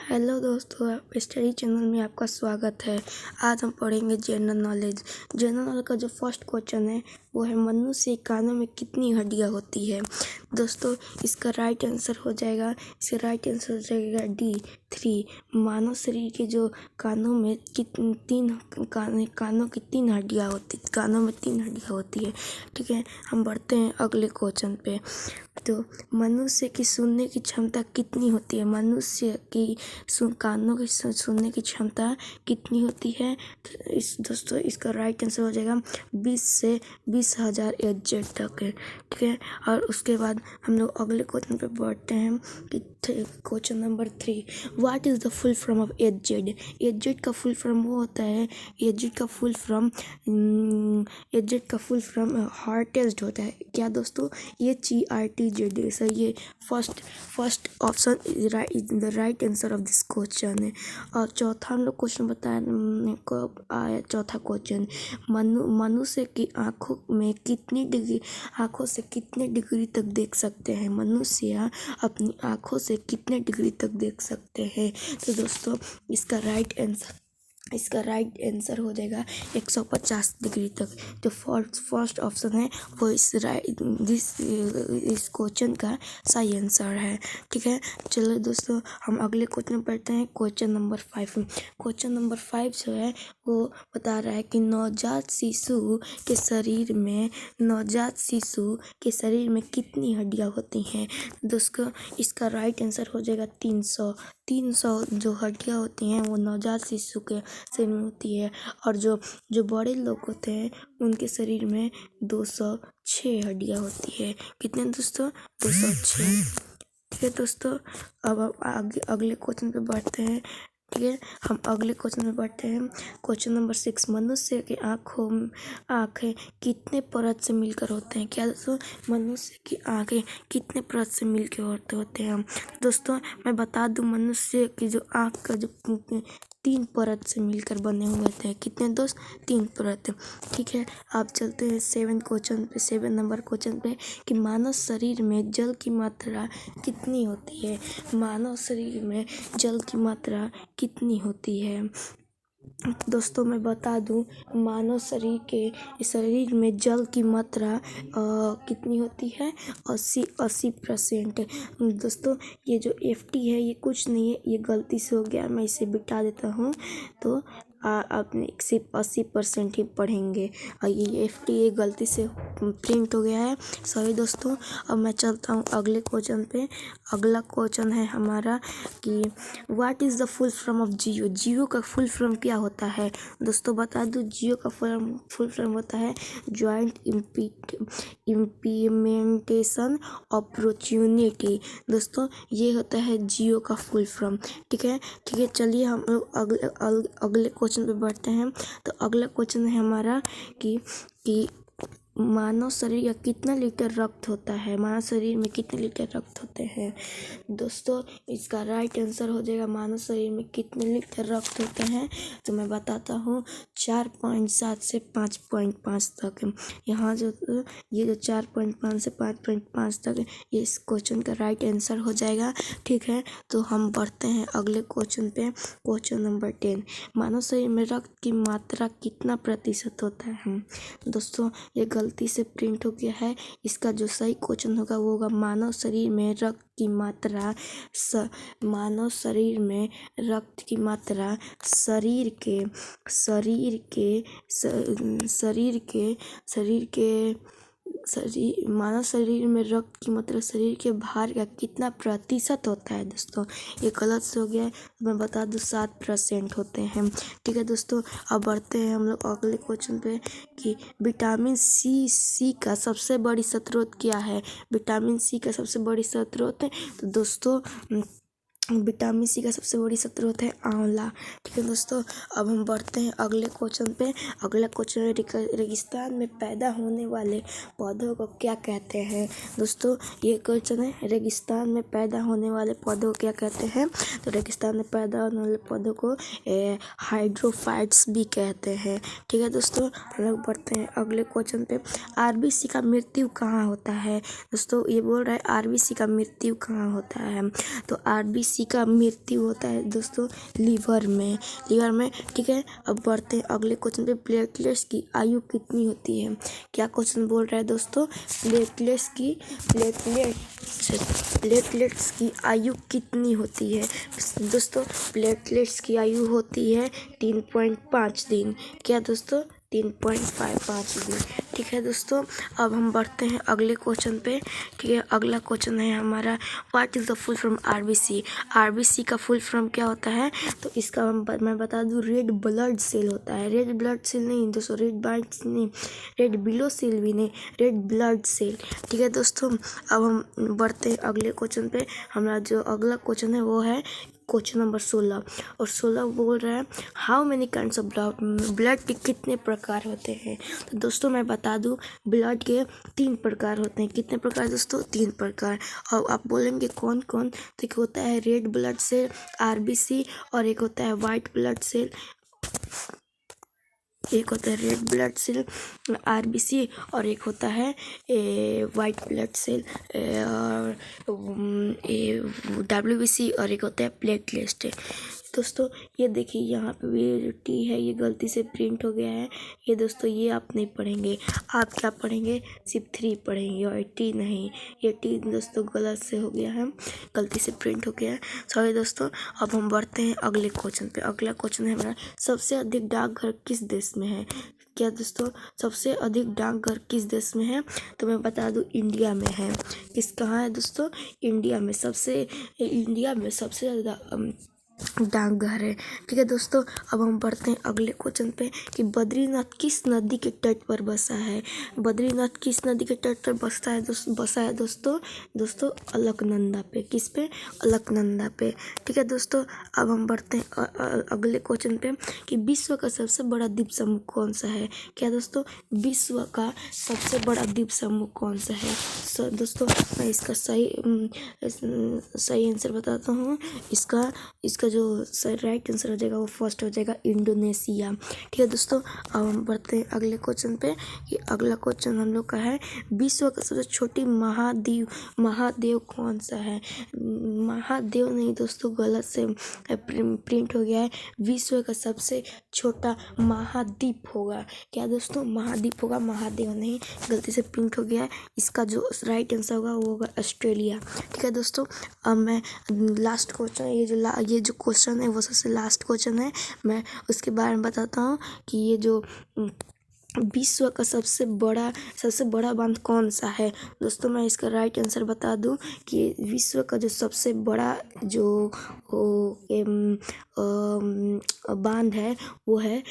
Hello दोस्तों, study channel में आपका स्वागत है। आज हम पढ़ेंगे जनरल नॉलेज। जनरल नॉलेज का जो फर्स्ट क्वेश्चन है वो है मनुष्य के कानों में कितनी हड्डियां होती है। दोस्तों इसका राइट आंसर हो जाएगा डी 3। मानव शरीर के जो कानों में कानों की 3 हड्डियां होती, कानों में 3 हड्डियां होती है। ठीक है, हम बढ़ते हैं अगले क्वेश्चन पे। तो मनुष्य की सुनने की क्षमता कितनी होती है? मनुष्य की कानों की सुनने की क्षमता कितनी होती है? तो दोस्तों इसका राइट आंसर हो जाएगा 20 से 20,000 एच तक है। ठीक है, और उसके बाद हम लोग अगले क्वेश्चन पे बढ़ते हैं कि question number 3, what is the full form of H Z का फुल फॉर्म वो होता है, एच जेड का फुल फॉर्म हार्टेस्ट होता है। क्या दोस्तों? HERTZ। सर ये first option is the right answer of this question है। और चौथा हम लोग क्वेश्चन बताया कब आया। चौथा क्वेश्चन, मनुष्य की आँखों से कितने डिग्री तक देख सकते हैं? मनुष्य अपनी आँखों से कितने डिग्री तक देख सकते हैं? तो दोस्तों इसका राइट आंसर हो जाएगा 150 डिग्री तक। जो फर्स्ट ऑप्शन है वो इस क्वेश्चन का सही आंसर है। ठीक है, चलो दोस्तों हम अगले क्वेश्चन पढ़ते हैं। क्वेश्चन नंबर 5 जो है वो बता रहा है कि नवजात शिशु के शरीर में कितनी हड्डियां होती हैं? दोस्तों इसका राइट आंसर हो जाएगा 300 जो हड्डियां होती हैं वो नवजात शिशु के शरीर में होती है। और जो बड़े लोग होते हैं उनके शरीर में 206 हड्डियां होती है। कितने दोस्तों? 206। ठीक है दोस्तों, अब हम अगले क्वेश्चन पे बढ़ते हैं। ठीक है, हम अगले क्वेश्चन में बढ़ते हैं। क्वेश्चन नंबर 6, मनुष्य की आँखें कितने परत से मिलकर होते हैं? क्या दोस्तों? मनुष्य की आँखें कितने परत से मिलकर होते हैं? दोस्तों मैं बता दूं, मनुष्य की जो आँख का जो 3 परत से मिलकर बने हुए थे। कितने दोस्त? 3 परत। ठीक है, आप चलते हैं 7 नंबर क्वेश्चन पे कि मानव शरीर में जल की मात्रा कितनी होती है? मानव शरीर में जल की मात्रा कितनी होती है? दोस्तों मैं बता दूं, मानव शरीर में जल की मात्रा कितनी होती है? 80%। दोस्तों ये जो FT है ये कुछ नहीं है, ये गलती से हो गया, मैं इसे बिटा देता हूँ। तो आपने सिर्फ 80% ही पढ़ेंगे। और ये FT ये गलती से प्रिंट हो गया है, सॉरी दोस्तों। अब मैं चलता हूँ अगले क्वेश्चन पे। अगला क्वेश्चन है हमारा कि what is the full form of Jio का फुल फॉर्म क्या होता है? दोस्तों बता दूं, जियो का फुल फॉर्म होता है जॉइंट इम्प्लीमेंटेशन अपॉर्चुनिटी। दोस्तों ये होता है जियो का फुल फॉर्म। ठीक है, चलिए हम लोग अगले क्वेश्चन पे बढ़ते हैं। तो अगला क्वेश्चन है हमारा कि मानव शरीर का कितना लीटर रक्त होता है? मानव शरीर में कितने लीटर रक्त होते हैं? दोस्तों इसका राइट आंसर हो जाएगा मानव शरीर में कितने लीटर रक्त होते हैं, तो मैं बताता हूँ 4.7 से 5.5 तक। यहाँ ये जो 4.5 से 5.5 तक ये इस क्वेश्चन का राइट आंसर हो जाएगा। ठीक है, तो हम बढ़ते हैं अगले क्वेश्चन पे। क्वेश्चन नंबर 10, मानव शरीर में रक्त की मात्रा कितना प्रतिशत होता है? दोस्तों ये गलती से प्रिंट हो गया है, इसका जो सही क्वेश्चन होगा वो होगा मानव शरीर में रक्त की मात्रा मानव शरीर में रक्त की मात्रा शरीर के भार का कितना प्रतिशत होता है? दोस्तों ये गलत से हो गया है, मैं बता दूं 7% होते हैं। ठीक है दोस्तों, अब बढ़ते हैं हम लोग अगले क्वेश्चन पे कि विटामिन सी का सबसे बड़ी स्रोत क्या है? विटामिन सी का सबसे बड़ी स्रोत है, तो दोस्तों विटामिन सी का सबसे बड़ी स्रोत है आंवला। ठीक है दोस्तों, अब हम बढ़ते हैं अगले क्वेश्चन पे। अगला क्वेश्चन है रेगिस्तान में पैदा होने वाले पौधों को क्या कहते हैं? दोस्तों ये क्वेश्चन है, रेगिस्तान में पैदा होने वाले पौधों को क्या कहते हैं? तो रेगिस्तान में पैदा होने वाले पौधों को हाइड्रोफाइट्स भी कहते हैं। ठीक है दोस्तों, हम लोग बढ़ते हैं अगले क्वेश्चन पे। RBC का मृत्यु कहाँ होता है? दोस्तों ये बोल रहा है RBC का मृत्यु कहाँ होता है? तो RBC किसी का मृत्यु होता है दोस्तों लीवर में। ठीक है, अब बढ़ते हैं अगले क्वेश्चन पे। प्लेटलेट्स की आयु कितनी होती है? क्या क्वेश्चन बोल रहा है दोस्तों? प्लेटलेट्स की आयु कितनी होती है? दोस्तों प्लेटलेट्स की आयु होती है 3.5 दिन। क्या दोस्तों? 3.55 दिन। ठीक है दोस्तों, अब हम बढ़ते हैं अगले क्वेश्चन पे। ठीक है, अगला क्वेश्चन है हमारा, what is the full form RBC? RBC का फुल फॉर्म क्या होता है? तो इसका मैं बता दूं, रेड ब्लड सेल होता है। रेड ब्लड सेल नहीं दोस्तों, रेड ब्लड सेल नहीं, रेड ब्लड सेल भी नहीं, रेड ब्लड सेल। ठीक है दोस्तों, अब हम बढ़ते हैं अगले क्वेश्चन पे। हमारा जो अगला क्वेश्चन है वो है क्वेश्चन नंबर 16, और 16 बोल रहा है how many kinds of blood के कितने प्रकार होते हैं? तो दोस्तों मैं बता दूं, ब्लड के 3 प्रकार होते हैं। कितने प्रकार दोस्तों? 3 प्रकार। और आप बोलेंगे कौन कौन? तो एक होता है रेड ब्लड सेल आरबीसी, और एक होता है वाइट ब्लड सेल, एक होता है रेड ब्लड सेल आरबीसी, और एक होता है वाइट ब्लड सेल डब्ल्यूबीसी, और एक होता है प्लेटलेट। दोस्तों ये देखिए यहाँ पे भी टी है, ये गलती से प्रिंट हो गया है। ये दोस्तों ये आप नहीं पढ़ेंगे, आप क्या पढ़ेंगे? सिर्फ 3 पढ़ेंगे और टी नहीं। ये टी दोस्तों गलत से हो गया है, गलती से प्रिंट हो गया है, सॉरी दोस्तों। अब हम बढ़ते हैं अगले क्वेश्चन पे। अगला क्वेश्चन है हमारा, सबसे अधिक डाकघर किस देश में है? क्या दोस्तों? सबसे अधिक डाकघर किस देश में है? तो मैं बता दूं, इंडिया में है। कहाँ है दोस्तों? इंडिया में सबसे ज़्यादा डाकघर है। ठीक है दोस्तों, अब हम बढ़ते हैं अगले क्वेश्चन पे कि बद्रीनाथ किस नदी के तट पर बसा है? बद्रीनाथ किस नदी के तट पर बसा है दोस्तों अलकनंदा पे। किस पे? अलकनंदा पे। ठीक है दोस्तों, अब हम बढ़ते हैं अगले क्वेश्चन पे कि विश्व का सबसे बड़ा द्वीप समूह कौन सा है? क्या दोस्तों? विश्व का सबसे बड़ा द्वीप समूह कौन सा है? दोस्तों मैं इसका सही आंसर बताता हूँ। इसका जो राइट आंसर हो जाएगा वो फर्स्ट हो जाएगा इंडोनेशिया। ठीक है दोस्तों, अब हम बढ़ते हैं अगले क्वेश्चन पे कि अगला क्वेश्चन हम लोग का है, विश्व का सबसे छोटी महादेव कौन सा है? महादेव नहीं दोस्तों, गलत से प्रिंट हो गया है। विश्व का सबसे छोटा महाद्वीप होगा। क्या दोस्तों? महाद्वीप होगा, महादेव नहीं, गलती से प्रिंट हो गया है। इसका जो राइट आंसर होगा वो होगा ऑस्ट्रेलिया। ठीक है दोस्तों, अब मैं लास्ट क्वेश्चन, ये जो क्वेश्चन है वो सबसे लास्ट क्वेश्चन है, मैं उसके बारे में बताता हूँ कि ये जो विश्व का सबसे बड़ा बांध कौन सा है? दोस्तों मैं इसका राइट आंसर बता दूं कि विश्व का जो सबसे बड़ा जो बांध है वो है